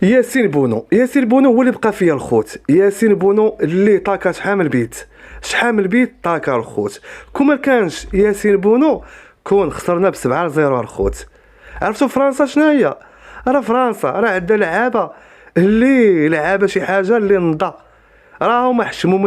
ياسين بونو هو اللي بقى فيا الخوت. ياسين بونو اللي طاكا شحال من البيت طاكا الخوت. كون كانش ياسين بونو كون خسرنا ب7-0 الخوت. عرفتوا فرنسا شنو هي؟ راه فرنسا راه عندها لعابه اللي لعابه شي حاجه اللي نضا، راهم حشموا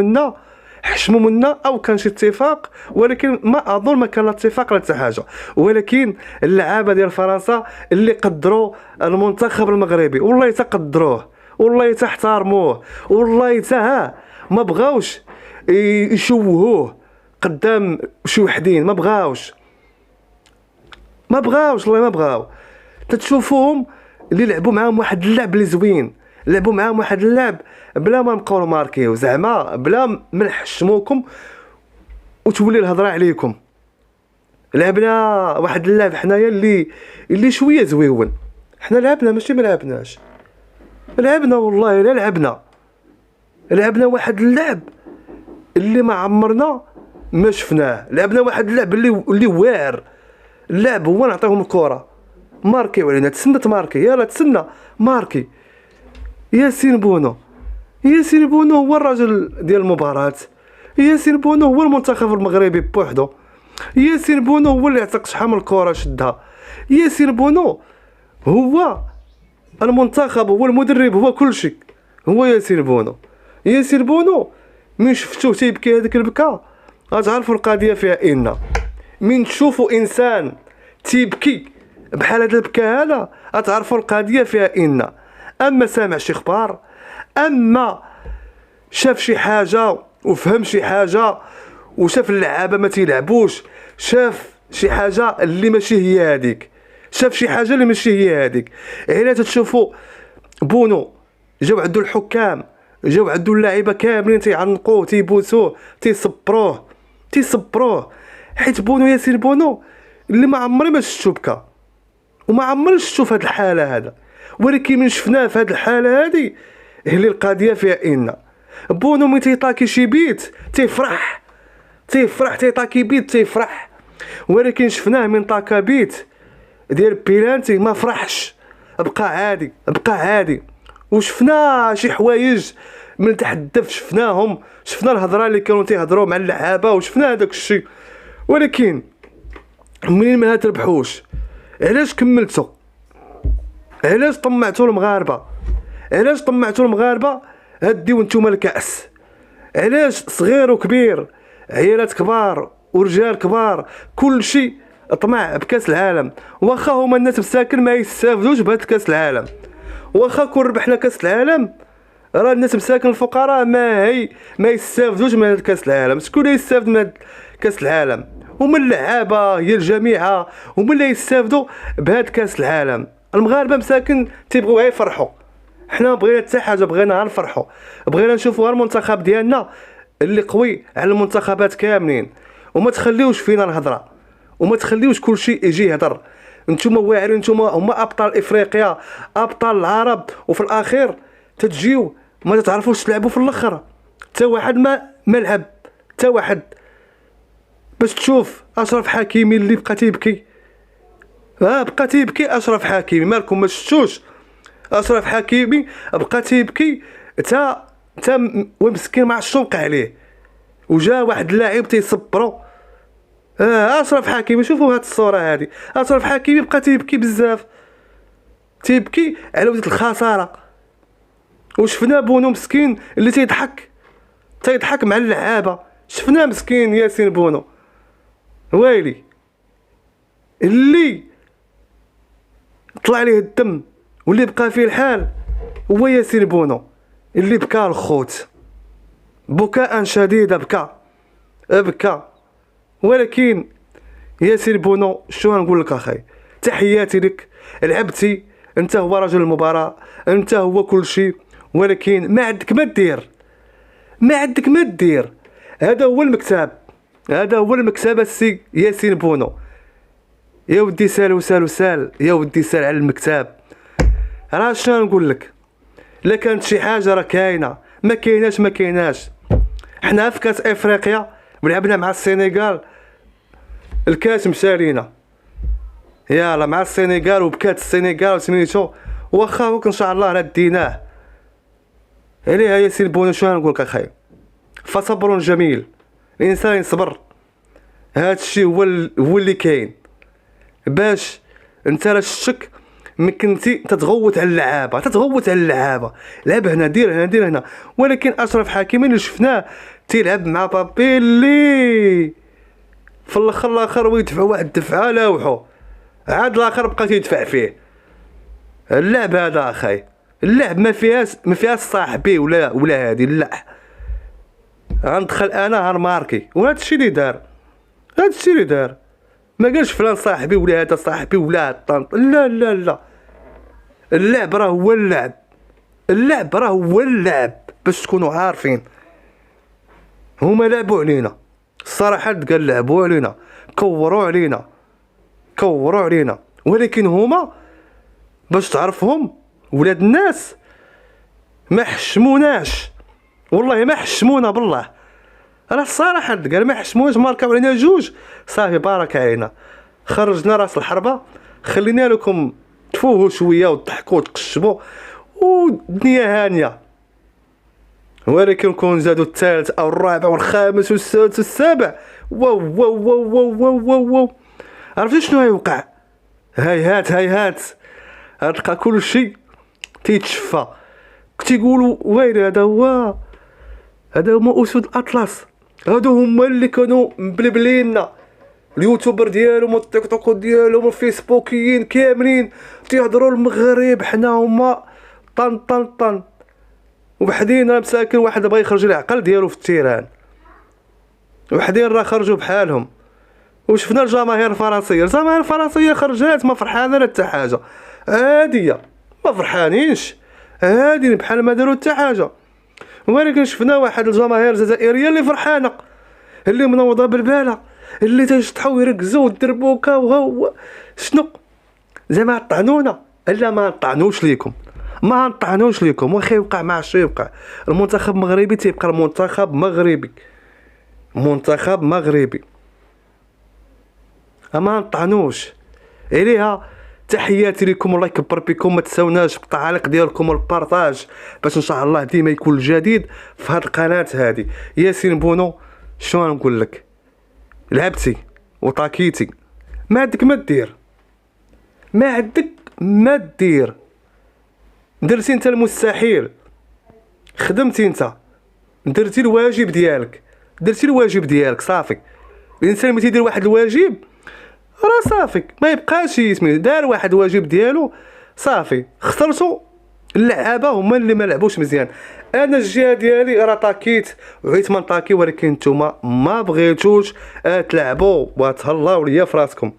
منا او كان شي اتفاق، ولكن ما اظن ما كان لا اتفاق لا حتى حاجه. ولكن اللعابه ديال فرنسا اللي قدروا المنتخب المغربي والله تقدروه، والله تحترموه، والله تا ما بغاوش يشوهوه قدام شي وحدين، ما بغاوش والله ما بغاو. تتشوفوهم اللي لعبوا معاهم واحد اللعب اللي زوين، لعبوا معاهم واحد اللعب بلا ما نبقاو ماركيو، زعما بلا ما نحشموكم وتولي الهضره عليكم. لعبنا واحد اللعب حنايا اللي شويه زويون. حنا لعبنا ماشي ما لعبناش، لعبنا والله لا لعبنا واحد اللعب اللي ما عمرنا ما شفناه. لعبنا واحد اللعب اللي واعر. اللعب هو نعطيهم الكره ماركي علينا، تسنى تماركي، يلا تسنى ماركي. ياسين بونو هو الرجل ديال المباراة. ياسين بونو هو المنتخب المغربي بوحدو. ياسين بونو هو اللي عتق شحال من الكره شدها. ياسين بونو هو المنتخب، هو المدرب، هو كل شيء، هو ياسين بونو من شفتوه تيبكي هذيك البكا غتعرفوا القضيه فيها ان. من تشوفوا انسان تيبكي بحال هذا البكا هذا غتعرفوا القضيه فيها ان. اما سامع شي اخبار، اما شاف شي حاجه وفهم شي حاجه وشاف اللعابه ما تيلعبوش، شاف شي حاجه اللي ماشي هي هذيك، هنا تتشوفوا بونو جاو عندو الحكام، جاو عندو اللاعيبه كاملين تيعنقوه تيبوسوه تيصبروه حيت ياسين بونو اللي ما عمري ما شفتو بكا وما عمري شفتو في هذه الحاله هذا. ولكن من شفناه في هذه الحاله هذه اللي القضيه فيها ان بونو ملي تيطاكي شي بيت تيفرح تيطاكي بيت تيفرح. ولكن شفناه من طاكا بيت ديال بيلانتي ما فرحش، بقى عادي. وشفنا شي حوايج من تحت الدف، شفنا الهضره اللي كانوا تيهضروا مع اللعابه وشفنا هذاك الشيء. ولكن منين ما تربحوش، علاش كملتوا؟ علاش طمعتوا المغاربه هديو نتوما الكاس؟ علاش صغير وكبير، عيالات كبار ورجال كبار، كل شيء طمع بكاس العالم؟ واخا هما الناس مساكن ما يستافدوش بهذا كاس العالم، واخا كون ربحنا كاس العالم راه الناس مساكن الفقراء ما يستافدوش من هذا كاس العالم. شكون اللي يستافد من كاس العالم؟ هما اللعابه، هي الجميع هما اللي يستافدوا بهذا كاس العالم. المغاربه مساكن تيبغيو غير يفرحوا. حنا بغينا حتى حاجه، بغينا نفرحوا، بغينا نشوفوا المنتخب ديالنا اللي قوي على المنتخبات كاملين. وما تخليوش فينا الهضره، وما تخليوش كل شيء يجي يهضر. نتوما واعرين، نتوما هما ابطال افريقيا، ابطال العرب، وفي الاخير تتجيو ما تعرفوش تلعبوا في الاخر. حتى واحد ما لعب، حتى واحد. باش تشوف اشرف حكيمي اللي بقى تيبكي، اشرف حكيمي مالكم ما شفتوش؟ اشرف حكيمي بقى تيبكي تا ومسكين ما عرفتش وقع عليه، وجا واحد اللاعب تيصبرو. اشرف حكيمي، شوفوا هاد الصوره هذه، اشرف حكيمي بقى تيبكي بزاف، تيبكي على وديت الخساره. وشفنا بونو مسكين اللي تيضحك مع اللعابه، شفناه مسكين ياسين بونو ويلي اللي طلع ليه الدم واللي بقى فيه الحال. هو ياسين بونو اللي بكى الخوت بكاء شديدا، بكى. ولكن ياسين بونو شنو نقول لك اخي، تحياتي لك، لعبتي، انت هو رجل المباراة، انت هو كل شيء. ولكن ما عندك ما دير. هذا هو المكتب السي ياسين بونو. يا ودي سال يا ودي سال على المكتب. راه شنو نقول لك، لا كانت شي حاجه راه كاينه، ما كايناش. حنا في كاس افريقيا ولعبنا مع السنغال، الكاس مشى لينا يلا مع السنغال، وبكات السنغال وسميتو واخا هوك ان شاء الله راه ديناه عليها. ياسين بونو شنو نقول لك اخاي، فصبر جميل، الانسان يصبر، هذا الشيء هو اللي كاين. باش انت راه شتك ملي كنتي تتغوت على اللعابه، لعب هنا دير هنا دير هنا. ولكن اشرف حكيمي اللي شفناه تيلعب مع بابي اللي في الاخر ويدفع واحد الدفعه لوحو، عاد الاخر بقى تيدفع فيه. اللعب هذا اخاي، اللعب ما فيهاش صاحبي ولا هادي، لا غندخل انا هنماركي. وهذا الشيء اللي دار، ما قالش فلان صاحبي ولا هذا صاحبي ولا الطنط، لا اللعب راه هو اللعب باش تكونوا عارفين. هما لعبوا علينا الصراحه، قال لعبوا علينا، كوروا علينا. ولكن هما باش تعرفهم ولاد الناس ما حشموناش، والله ما حشمونا بالله. راه الصراحه قال ما حشموناش، ماركاو علينا 2 صافي بارك علينا، خرجنا راس الحربه، خلينا لكم تفوهوا شويه وتضحكوا وتقشبوا والدنيا هانيه. ولكن كون زادوا الثالث او الرابع والخامس والسادس والسابع، واو عرفتي شنو يوقع؟ هيهات غتلقى كل شيء تيتشفى. كتيقولوا ويلي هذا هما اسود الاطلس، هادو هما اللي كانوا مبلبليننا، اليوتيوبر ديالهم والتيك توك ديالهم والفيسبوكيين كاملين تيهضروا المغرب، حنا هما طن وبحدين راه مساكن واحد بغى يخرج العقل ديالو في التيران، وحدين راه خرجوا بحالهم. وشفنا الجماهير الفرنسيه خرجات ما فرحانه لا حتى حاجه، عاديه ما فرحانينش، عادي بحال ما داروا حتى حاجه. ولكن شفنا واحد الجماهير الجزائريه اللي فرحانه، اللي منوضه بالباله، اللي تيشطحوا ويركزوا والدربوكا وهو شنو زعما طعنونا. الا ما نطعنوش ليكم، واخا يوقع مع شي يوقع. المنتخب المغربي تيبقى منتخب مغربي، اما نطعنوش عليها. تحياتي لكم، الله يكبر بكم، ما تساوناش بالتعاليق ديالكم والبارطاج باش ان شاء الله ديما يكون الجديد في هذه القناه هذه. ياسين بونو شنو نقول لك، لعبتي وطاكيتي، ما عندك ما دير، درتي انت المستحيل، خدمتي انت، درتي الواجب ديالك صافي. الانسان ملي تيدير واحد الواجب راه صافي ما يبقاش يسمي، دار واحد الواجب ديالو صافي. خسرتو اللعابه هما اللي ما لعبوش مزيان. انا الجهه ديالي راه طاكيت وعيت من طاكي، ولكن نتوما ما بغيتوش تلعبوا وتهلاو ليا في راسكم.